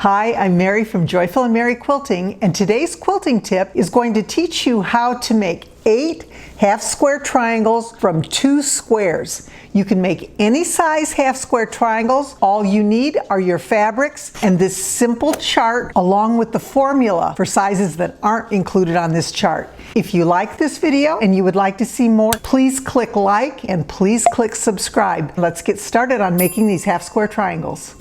Hi, I'm Mary from Joyful and Mary Quilting, and today's quilting tip is going to teach you how to make 8 half square triangles from 2 squares. You can make any size half square triangles. All you need are your fabrics and this simple chart along with the formula for sizes that aren't included on this chart. If you like this video and you would like to see more, please click like and please click subscribe. Let's get started on making these half square triangles.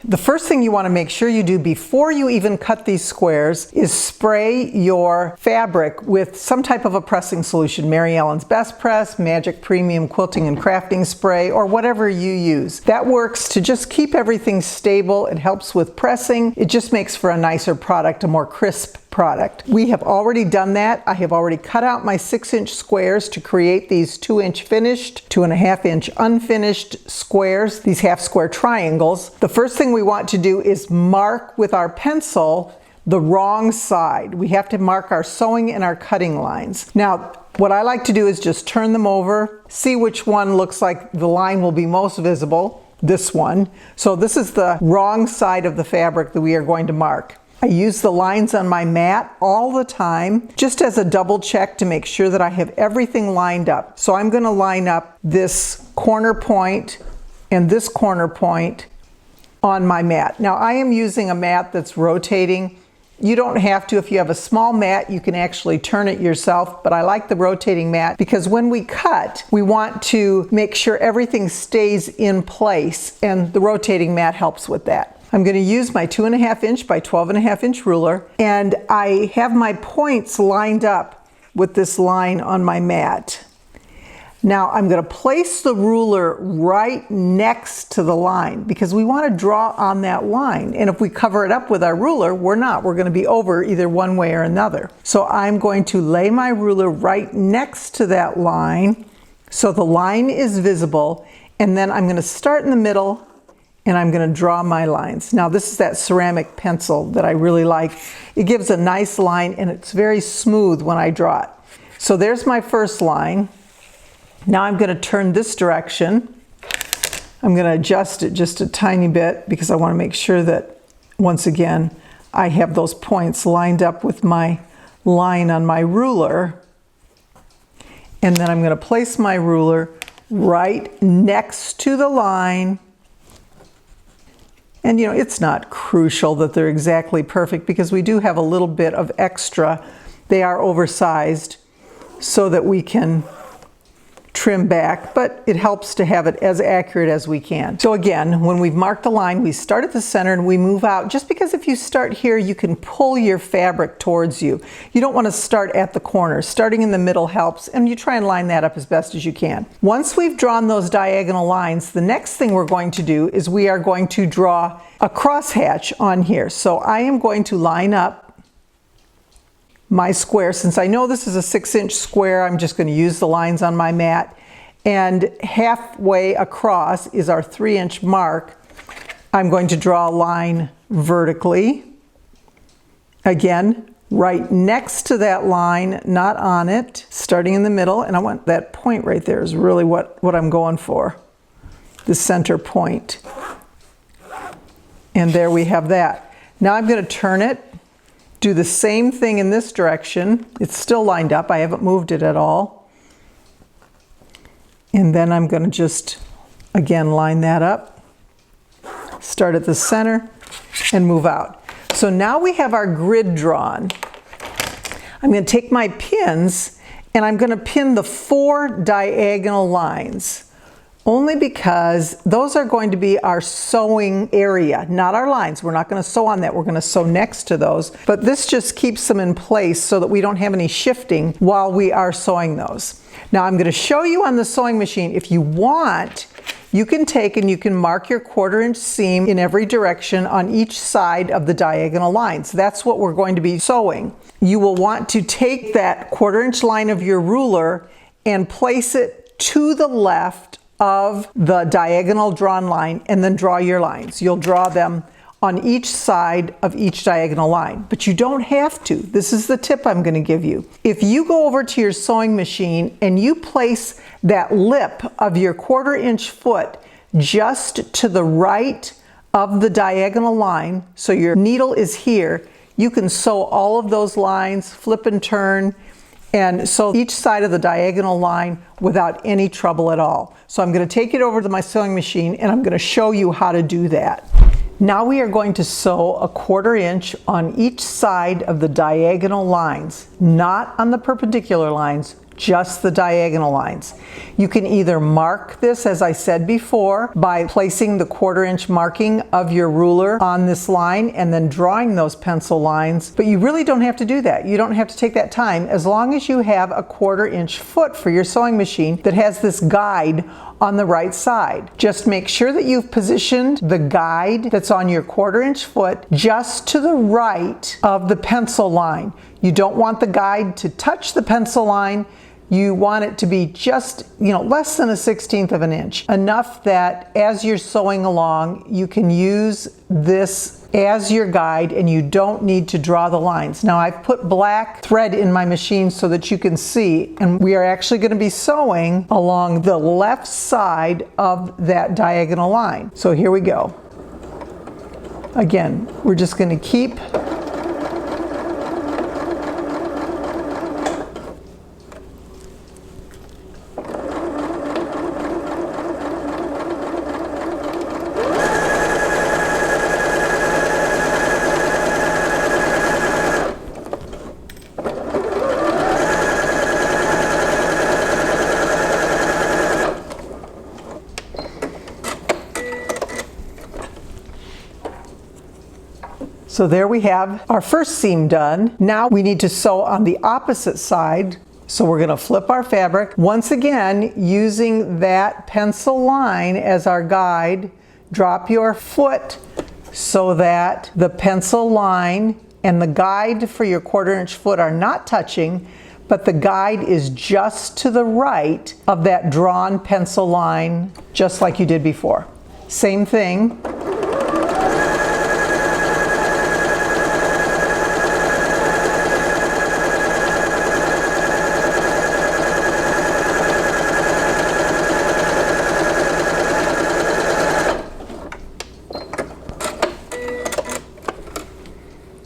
The first thing you want to make sure you do before you even cut these squares is spray your fabric with some type of a pressing solution. Mary Ellen's Best Press, Magic Premium Quilting and Crafting Spray, or whatever you use. That works to just keep everything stable. It helps with pressing. It just makes for a nicer product, a more crisp product. We have already done that. I have already cut out my 6-inch squares to create these 2-inch finished, 2.5-inch unfinished squares, these half square triangles. The first thing we want to do is mark with our pencil the wrong side. We have to mark our sewing and our cutting lines. Now, what I like to do is just turn them over, see which one looks like the line will be most visible, this one. So this is the wrong side of the fabric that we are going to mark. I use the lines on my mat all the time, just as a double check to make sure that I have everything lined up. So I'm going to line up this corner point and this corner point on my mat. Now I am using a mat that's rotating. You don't have to. If you have a small mat, you can actually turn it yourself, but I like the rotating mat because when we cut, we want to make sure everything stays in place, and the rotating mat helps with that. I'm going to use my 2.5-inch by 12.5-inch ruler, and I have my points lined up with this line on my mat. Now I'm going to place the ruler right next to the line because we want to draw on that line. And if we cover it up with our ruler, we're not. We're going to be over either one way or another. So I'm going to lay my ruler right next to that line so the line is visible, and then I'm going to start in the middle and I'm going to draw my lines. Now this is that ceramic pencil that I really like. It gives a nice line and it's very smooth when I draw it. So there's my first line. Now I'm going to turn this direction. I'm going to adjust it just a tiny bit because I want to make sure that, once again, I have those points lined up with my line on my ruler. And then I'm going to place my ruler right next to the line. And you know, it's not crucial that they're exactly perfect because we do have a little bit of extra. They are oversized so that we can trim back, but it helps to have it as accurate as we can. So again, when we've marked the line, we start at the center and we move out, just because if you start here, you can pull your fabric towards you. You don't want to start at the corner. Starting in the middle helps, and you try and line that up as best as you can. Once we've drawn those diagonal lines, the next thing we're going to do is we are going to draw a crosshatch on here. So I am going to line up my square. Since I know this is a 6-inch square, I'm just going to use the lines on my mat, and halfway across is our 3-inch mark. I'm going to draw a line vertically, again right next to that line, not on it, starting in the middle, and I want that point right there is really what I'm going for, the center point. And there we have that. Now I'm going to turn it, do the same thing in this direction. It's still lined up. I haven't moved it at all. And then I'm going to just, again, line that up, start at the center, and move out. So now we have our grid drawn. I'm going to take my pins, and I'm going to pin the 4 diagonal lines. Only because those are going to be our sewing area, not our lines. We're not going to sew on that. We're going to sew next to those. But this just keeps them in place so that we don't have any shifting while we are sewing those. Now I'm going to show you on the sewing machine. If you want, you can take and you can mark your 1/4-inch seam in every direction on each side of the diagonal lines. That's what we're going to be sewing. You will want to take that 1/4-inch line of your ruler and place it to the left of the diagonal drawn line, and then draw your lines. You'll draw them on each side of each diagonal line, but you don't have to. This is the tip I'm going to give you. If you go over to your sewing machine and you place that lip of your 1/4-inch foot just to the right of the diagonal line, so your needle is here, you can sew all of those lines, flip and turn, and sew each side of the diagonal line without any trouble at all. So I'm going to take it over to my sewing machine and I'm going to show you how to do that. Now we are going to sew a 1/4 inch on each side of the diagonal lines, not on the perpendicular lines, just the diagonal lines. You can either mark this, as I said before, by placing the 1/4 inch marking of your ruler on this line and then drawing those pencil lines, but you really don't have to do that. You don't have to take that time as long as you have a 1/4 inch foot for your sewing machine that has this guide on the right side. Just make sure that you've positioned the guide that's on your 1/4 inch foot just to the right of the pencil line. You don't want the guide to touch the pencil line. You want it to be just, less than a 1/16 of an inch. Enough that as you're sewing along, you can use this as your guide and you don't need to draw the lines. Now I've put black thread in my machine so that you can see, and we are actually going to be sewing along the left side of that diagonal line. So here we go. Again, we're just going to keep So there we have our first seam done. Now we need to sew on the opposite side. So we're going to flip our fabric. Once again, using that pencil line as our guide, drop your foot so that the pencil line and the guide for your 1/4 inch foot are not touching, but the guide is just to the right of that drawn pencil line, just like you did before. Same thing.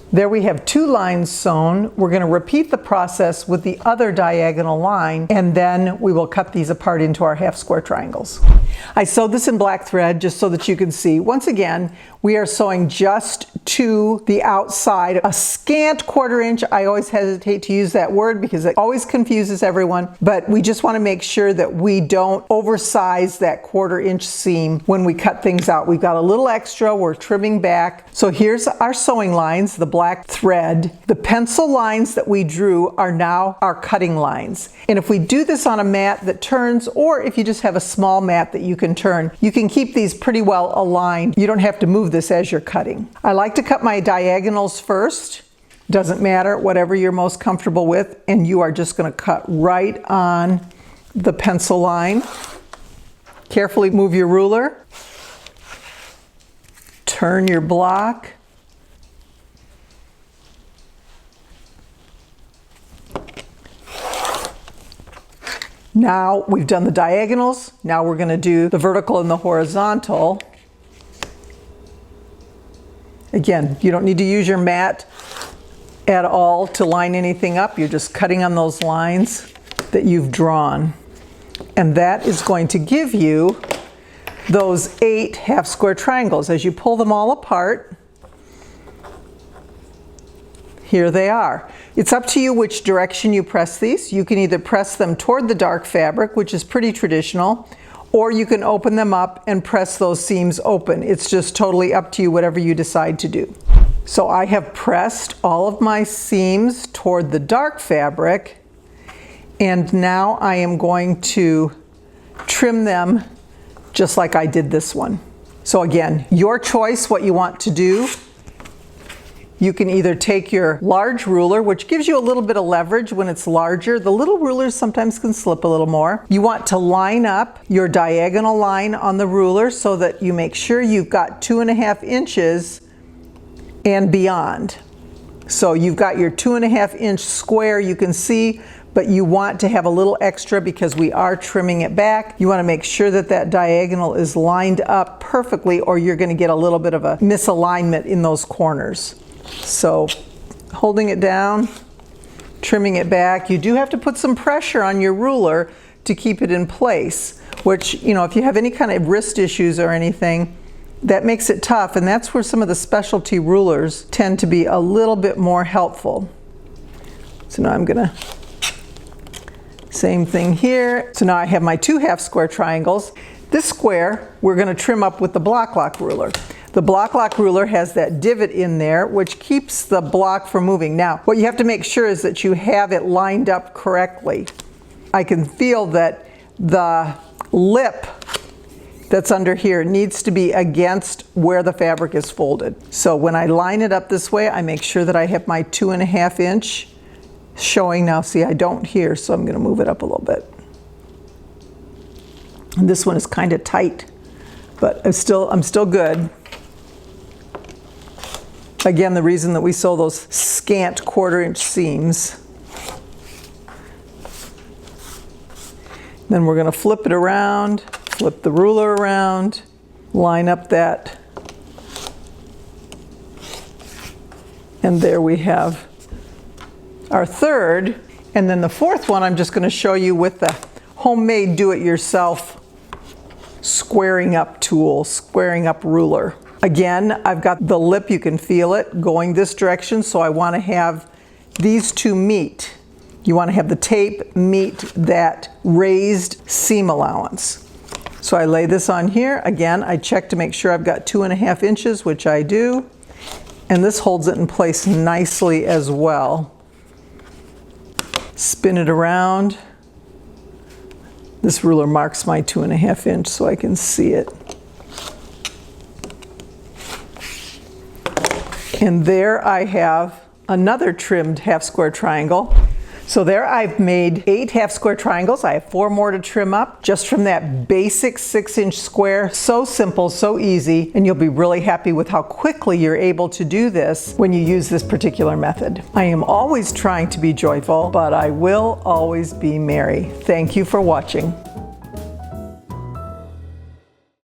There we have 2 lines sewn. We're going to repeat the process with the other diagonal line, and then we will cut these apart into our half square triangles. I sewed this in black thread just so that you can see. Once again, we are sewing just to the outside, a scant 1/4 inch. I always hesitate to use that word because it always confuses everyone, but we just want to make sure that we don't oversize that 1/4 inch seam when we cut things out. We've got a little extra, we're trimming back. So here's our sewing lines, the black thread. The pencil lines that we drew are now our cutting lines. And if we do this on a mat that turns, or if you just have a small mat that you can turn, you can keep these pretty well aligned. You don't have to move this as you're cutting. I like to cut my diagonals first. Doesn't matter, whatever you're most comfortable with, and you are just going to cut right on the pencil line. Carefully move your ruler. Turn your block. Now we've done the diagonals. Now we're going to do the vertical and the horizontal. Again, you don't need to use your mat at all to line anything up. You're just cutting on those lines that you've drawn. And that is going to give you those 8 half square triangles. As you pull them all apart, here they are. It's up to you which direction you press these. You can either press them toward the dark fabric, which is pretty traditional, or you can open them up and press those seams open. It's just totally up to you, whatever you decide to do. So I have pressed all of my seams toward the dark fabric, and now I am going to trim them just like I did this one. So again, your choice what you want to do. You can either take your large ruler, which gives you a little bit of leverage when it's larger. The little rulers sometimes can slip a little more. You want to line up your diagonal line on the ruler so that you make sure you've got 2.5 inches and beyond. So you've got your 2.5 inch square you can see, but you want to have a little extra because we are trimming it back. You want to make sure that that diagonal is lined up perfectly, or you're going to get a little bit of a misalignment in those corners. So holding it down, trimming it back. You do have to put some pressure on your ruler to keep it in place, which, you know, if you have any kind of wrist issues or anything, that makes it tough, and that's where some of the specialty rulers tend to be a little bit more helpful. So now I'm gonna, same thing here. So now I have my 2 half square triangles. This square we're gonna trim up with the block lock ruler. The block lock ruler has that divot in there which keeps the block from moving. Now, what you have to make sure is that you have it lined up correctly. I can feel that the lip that's under here needs to be against where the fabric is folded. So when I line it up this way, I make sure that I have my 2.5 inch showing. Now see, I don't here, so I'm gonna move it up a little bit. And this one is kind of tight, but I'm still good. Again, the reason that we sew those scant 1/4 inch seams. Then we're gonna flip it around, flip the ruler around, line up that, and there we have our 3rd. And then the 4th one I'm just going to show you with the homemade do-it-yourself squaring up tool, squaring up ruler. Again, I've got the lip, you can feel it going this direction, so I want to have these two meet. You want to have the tape meet that raised seam allowance. So I lay this on here. Again, I check to make sure I've got 2.5 inches, which I do. And this holds it in place nicely as well. Spin it around. This ruler marks my 2.5 inch so I can see it. And there I have another trimmed half square triangle. So there I've made 8 half square triangles. I have 4 more to trim up just from that basic 6-inch square. So simple, so easy, and you'll be really happy with how quickly you're able to do this when you use this particular method. I am always trying to be joyful, but I will always be merry. Thank you for watching.